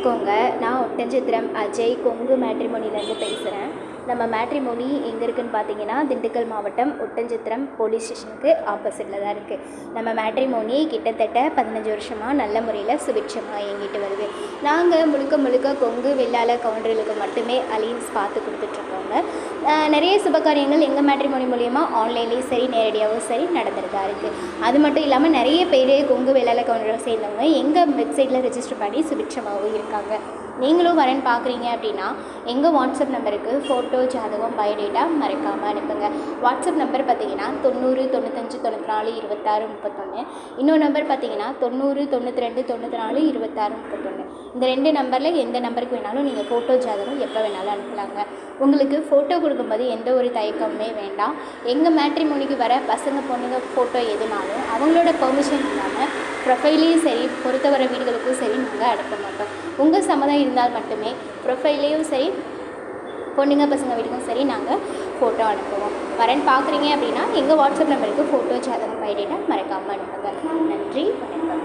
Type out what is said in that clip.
வணக்கங்க. நான் ஒட்டன்சத்திரம் அஜய் கொங்கு மேட்ரிமோனிலேருந்து பேசுகிறேன். நம்ம மேட்ரிமோனி எங்கே இருக்குதுன்னு பார்த்தீங்கன்னா, திண்டுக்கல் மாவட்டம் ஒட்டன்சத்திரம் போலீஸ் ஸ்டேஷனுக்கு ஆப்போசிட்டில் தான் இருக்குது. நம்ம மேட்ரிமோனி கிட்டத்தட்ட 15 வருஷமாக நல்ல முறையில் சுபிட்சமாக இயங்கிட்டு வருது. நாங்கள் முழுக்க கொங்கு வெள்ளாள கவுண்டர்களுக்கு மட்டுமே அலைன்ஸ் பார்த்து கொடுத்துட்ருக்கோங்க. நிறைய சுபகாரியங்கள் எங்கள் மேட்ரிமோனி மூலிமா ஆன்லைன்லேயும் சரி நேரடியாகவும் சரி நடந்துட்டு தான் இருக்குது. அது மட்டும் இல்லாமல் நிறைய பேர் கொங்கு வெள்ளாள கவுண்டர்கள் சேர்ந்தவங்க எங்கள் வெப்சைட்டில் ரெஜிஸ்டர் பண்ணி சுபிட்சமாகவும் இருக்காங்க. நீங்களும் வரேன்னு பார்க்குறீங்க அப்படின்னா எங்கள் வாட்ஸ்அப் நம்பருக்கு ஃபோட்டோ, ஜாதகம், பயோடேட்டா மறக்காமல் அனுப்புங்க. வாட்ஸ்அப் நம்பர் பார்த்தீங்கன்னா 90 95 94 26 31. இன்னொரு நம்பர் பார்த்தீங்கன்னா 90 92 94 26 31. இந்த 2 நம்பரில் எந்த நம்பருக்கு வேணாலும் நீங்கள் ஃபோட்டோ, ஜாதகம் எப்போ வேணாலும் அனுப்பலாங்க. உங்களுக்கு ஃபோட்டோ கொடுக்கும்போது எந்த ஒரு தயக்கமுமே வேண்டாம். எங்கள் மேட்ரிமோனிக்கு வர பசங்க பொண்ணுங்க ஃபோட்டோ எதுனாலும் அவங்களோட பெர்மிஷன் இல்லாமல் ப்ரொஃபைலையும் சரி பொறுத்த வர வீடுகளுக்கும் சரி நாங்கள் அனுப்ப மாட்டோம். உங்கள் சம்மதம் இருந்தால் மட்டுமே ப்ரொஃபைல்லையும் சரி பொண்ணுங்க பசங்க வீட்டுக்கும் சரி நாங்கள் ஃபோட்டோ அனுப்புவோம். வரேன்னு பார்க்குறீங்க அப்படின்னா எங்கள் வாட்ஸ்அப் நம்பருக்கு ஃபோட்டோ, ஜாதகம், பயோடேட்டா மறக்காமல் அனுப்புங்க. நன்றி, வணக்கம்.